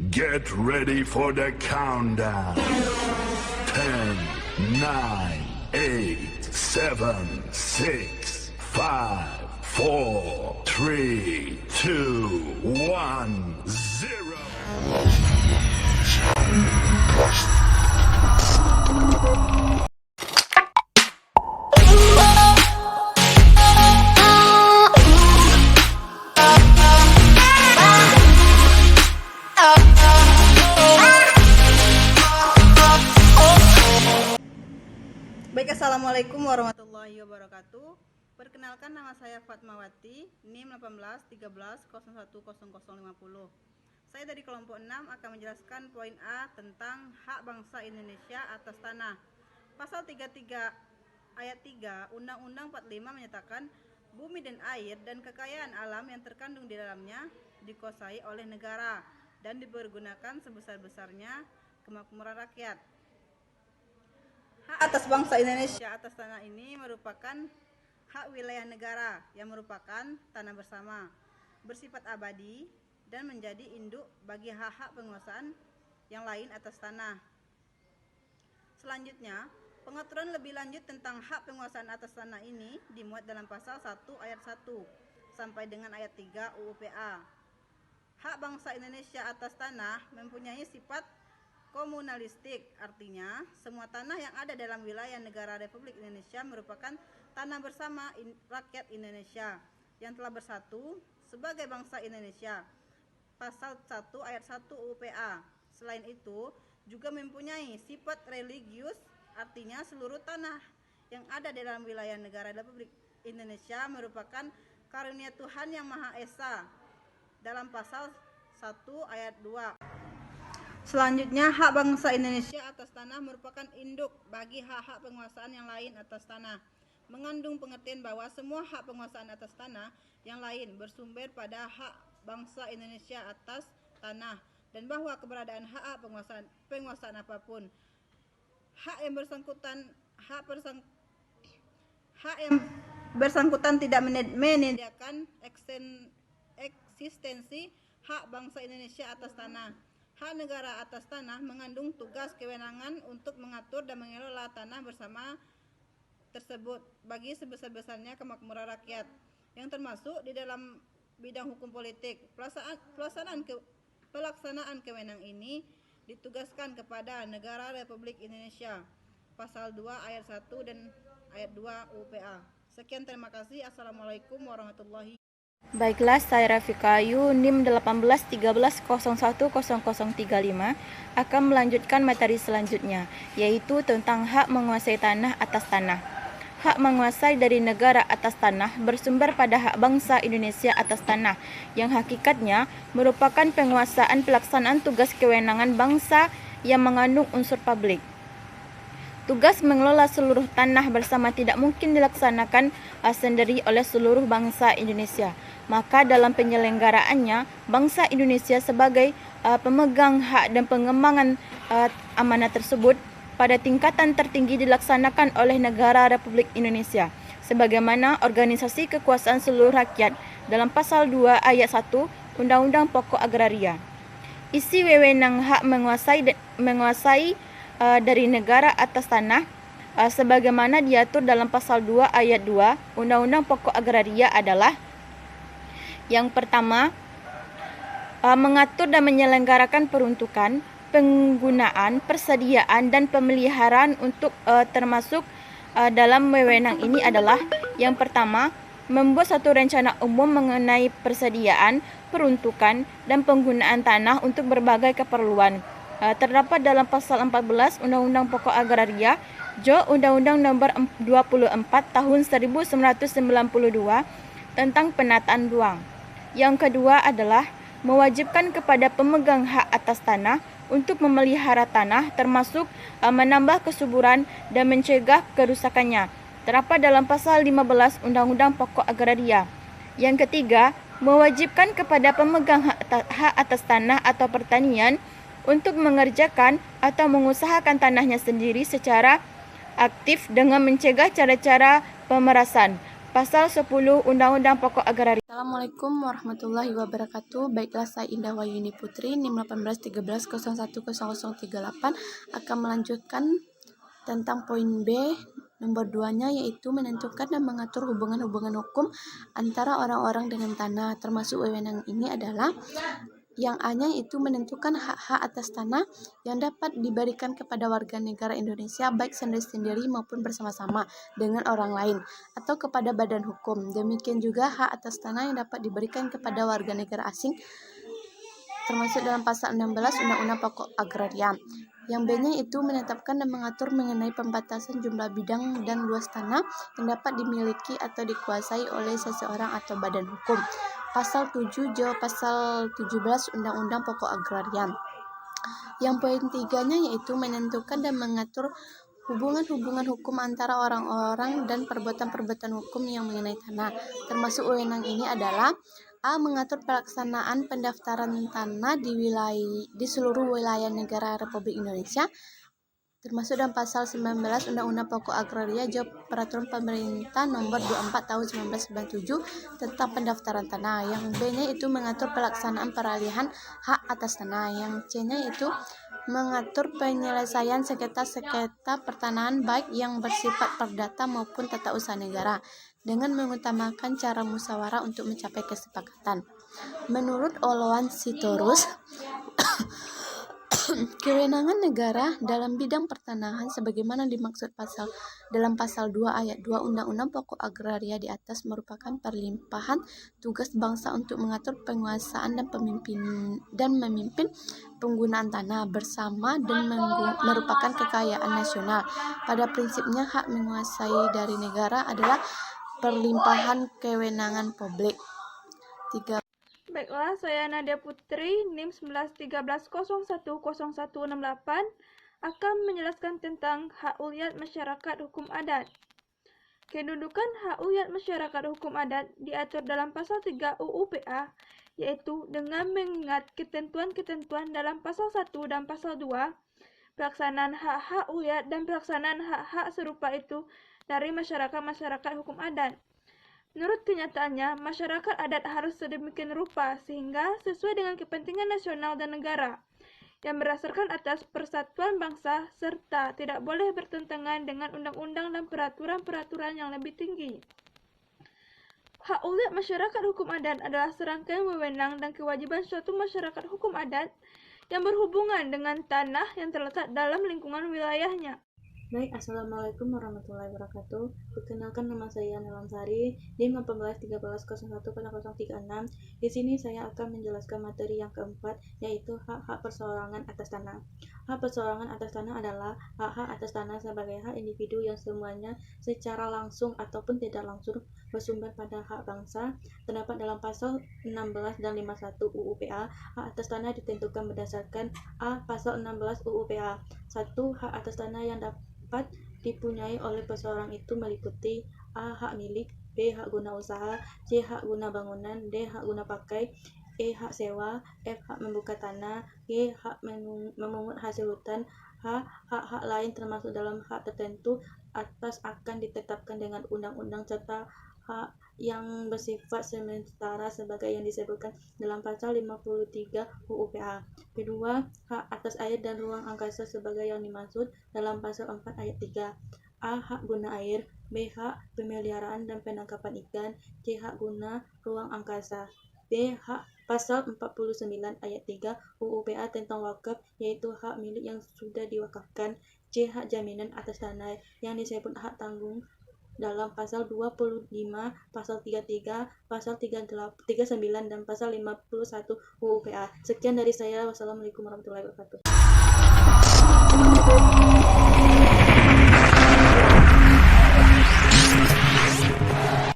Get ready for the countdown. 10, 9, 8, 7, 6, 5, 4, 3, 2, 1, 0. Baik, assalamualaikum warahmatullahi wabarakatuh. Perkenalkan, nama saya Fatmawati, NIM 1813010050. Saya dari kelompok 6 akan menjelaskan poin A tentang hak bangsa Indonesia atas tanah. Pasal 33 ayat 3 Undang-Undang 45 menyatakan bumi dan air dan kekayaan alam yang terkandung di dalamnya dikuasai oleh negara dan dipergunakan sebesar-besarnya kemakmuran rakyat. Hak atas bangsa Indonesia atas tanah ini merupakan hak wilayah negara yang merupakan tanah bersama, bersifat abadi dan menjadi induk bagi hak-hak penguasaan yang lain atas tanah. Selanjutnya, pengaturan lebih lanjut tentang hak penguasaan atas tanah ini dimuat dalam pasal 1 ayat 1 sampai dengan ayat 3 UU PA. Hak bangsa Indonesia atas tanah mempunyai sifat komunalistik, artinya semua tanah yang ada dalam wilayah negara Republik Indonesia merupakan tanah bersama rakyat Indonesia yang telah bersatu sebagai bangsa Indonesia. Pasal 1 ayat 1 UU PA. Selain itu, juga mempunyai sifat religius, artinya seluruh tanah yang ada dalam wilayah negara Republik Indonesia merupakan karunia Tuhan Yang Maha Esa dalam pasal 1 ayat 2. Selanjutnya, hak bangsa Indonesia atas tanah merupakan induk bagi hak-hak penguasaan yang lain atas tanah, mengandung pengertian bahwa semua hak penguasaan atas tanah yang lain bersumber pada hak bangsa Indonesia atas tanah, dan bahwa keberadaan hak penguasaan apapun, hak yang bersangkutan tidak menyediakan eksistensi hak bangsa Indonesia atas tanah. Hak negara atas tanah mengandung tugas kewenangan untuk mengatur dan mengelola tanah bersama tersebut bagi sebesar-besarnya kemakmuran rakyat, yang termasuk di dalam bidang hukum politik. Pelaksanaan kewenangan ini ditugaskan kepada negara Republik Indonesia. Pasal 2 ayat 1 dan ayat 2 UPA. Sekian, terima kasih. Assalamualaikum warahmatullahi wabarakatuh. Baiklah, saya Rafika Ayu, NIM 1813010035 akan melanjutkan materi selanjutnya, yaitu tentang hak menguasai tanah atas tanah. Hak menguasai dari negara atas tanah bersumber pada hak bangsa Indonesia atas tanah, yang hakikatnya merupakan penguasaan pelaksanaan tugas kewenangan bangsa yang mengandung unsur publik. Tugas mengelola seluruh tanah bersama tidak mungkin dilaksanakan sendiri oleh seluruh bangsa Indonesia. Maka dalam penyelenggaraannya, bangsa Indonesia sebagai pemegang hak dan pengembangan amanah tersebut pada tingkatan tertinggi dilaksanakan oleh negara Republik Indonesia sebagaimana organisasi kekuasaan seluruh rakyat dalam pasal 2 ayat 1 Undang-Undang Pokok Agraria. Isi wewenang hak menguasai dari negara atas tanah sebagaimana diatur dalam pasal 2 ayat 2 Undang-Undang Pokok Agraria adalah: yang pertama, mengatur dan menyelenggarakan peruntukan, penggunaan, persediaan, dan pemeliharaan untuk termasuk dalam wewenang ini adalah: yang pertama, membuat satu rencana umum mengenai persediaan, peruntukan, dan penggunaan tanah untuk berbagai keperluan. Terdapat dalam pasal 14 Undang-Undang Pokok Agraria, Undang-Undang Nomor 24 Tahun 1992 tentang penataan ruang. Yang kedua adalah mewajibkan kepada pemegang hak atas tanah untuk memelihara tanah, termasuk menambah kesuburan dan mencegah kerusakannya. Terdapat dalam pasal 15 Undang-Undang Pokok Agraria. Yang ketiga, mewajibkan kepada pemegang hak atas tanah atau pertanian untuk mengerjakan atau mengusahakan tanahnya sendiri secara aktif dengan mencegah cara-cara pemerasan, Pasal 10 Undang-Undang Pokok Agraria. Assalamualaikum warahmatullahi wabarakatuh. Baiklah, saya Indah Wayuni Putri, NIM 1813010038 akan melanjutkan tentang poin B nomor 2-nya, yaitu menentukan dan mengatur hubungan-hubungan hukum antara orang-orang dengan tanah. Termasuk wewenang ini adalah yang A-nya itu menentukan hak-hak atas tanah yang dapat diberikan kepada warga negara Indonesia baik sendiri-sendiri maupun bersama-sama dengan orang lain atau kepada badan hukum. Demikian juga hak atas tanah yang dapat diberikan kepada warga negara asing termasuk dalam pasal 16 Undang-Undang Pokok Agraria. Yang B-nya itu menetapkan dan mengatur mengenai pembatasan jumlah bidang dan luas tanah yang dapat dimiliki atau dikuasai oleh seseorang atau badan hukum. Pasal 7 jawab pasal 17 Undang-Undang Pokok Agraria. Yang poin 3-nya yaitu menentukan dan mengatur hubungan-hubungan hukum antara orang-orang dan perbuatan-perbuatan hukum yang mengenai tanah. Termasuk wewenang ini adalah A. Mengatur pelaksanaan pendaftaran tanah di seluruh wilayah negara Republik Indonesia, termasuk dalam pasal 19 Undang-Undang Pokok Agraria jawab Peraturan Pemerintah Nomor 24 Tahun 1997 tentang pendaftaran tanah. Yang B-nya itu mengatur pelaksanaan peralihan hak atas tanah. Yang C-nya itu mengatur penyelesaian sengketa-sengketa pertanahan baik yang bersifat perdata maupun tata usaha negara dengan mengutamakan cara musyawarah untuk mencapai kesepakatan. Menurut Oloan Sitorus, kewenangan negara dalam bidang pertanahan sebagaimana dimaksud dalam pasal 2 ayat 2 Undang-Undang Pokok Agraria di atas merupakan perlimpahan tugas bangsa untuk mengatur penguasaan dan memimpin penggunaan tanah bersama dan merupakan kekayaan nasional. Pada prinsipnya hak menguasai dari negara adalah perlimpahan kewenangan publik. 3. Baiklah, saya Nadia Putri, NIM 1913010168 akan menjelaskan tentang hak uliat masyarakat hukum adat. Kedudukan hak uliat masyarakat hukum adat diatur dalam pasal 3 UU PA, yaitu dengan mengingat ketentuan-ketentuan dalam pasal 1 dan pasal 2, pelaksanaan hak-hak uliat dan pelaksanaan hak-hak serupa itu dari masyarakat hukum adat. Menurut kenyataannya, masyarakat adat harus sedemikian rupa sehingga sesuai dengan kepentingan nasional dan negara yang berdasarkan atas persatuan bangsa serta tidak boleh bertentangan dengan undang-undang dan peraturan-peraturan yang lebih tinggi. Hak uliat masyarakat hukum adat adalah serangkaian wewenang dan kewajiban suatu masyarakat hukum adat yang berhubungan dengan tanah yang terletak dalam lingkungan wilayahnya. Baik, Assalamualaikum warahmatullahi wabarakatuh. Perkenalkan, nama saya Nelan Sari, NIM 1813010036. Di sini saya akan menjelaskan materi yang keempat, yaitu hak-hak perseorangan atas tanah. Hak perseorangan atas tanah adalah hak-hak atas tanah sebagai hak individu yang semuanya secara langsung ataupun tidak langsung bersumber pada hak bangsa. Terdapat dalam pasal 16 dan 51 UU PA. Hak atas tanah ditentukan berdasarkan A. Pasal 16 UU PA. 1. Hak atas tanah yang dapat dipunyai oleh perseorang itu meliputi A. Hak milik, B. Hak guna usaha, C. Hak guna bangunan, D. Hak guna pakai, E. Hak sewa, F. Hak membuka tanah, G. Hak memungut hasil hutan, H. Hak-hak lain termasuk dalam hak tertentu atas akan ditetapkan dengan undang-undang serta hak yang bersifat sementara sebagai yang disebutkan dalam pasal 53 UU PA. Kedua, hak atas air dan ruang angkasa sebagai yang dimaksud dalam pasal 4 ayat 3. A. Hak guna air, B. Hak pemeliharaan dan penangkapan ikan, C. Hak guna ruang angkasa, D. Hak pasal 49 ayat 3 UU PA tentang wakaf, yaitu hak milik yang sudah diwakafkan, C. Hak jaminan atas tanah yang disebut hak tanggung dalam pasal 25, pasal 33, pasal 39, dan pasal 51 UU PA. Sekian dari saya. Wassalamualaikum warahmatullahi wabarakatuh.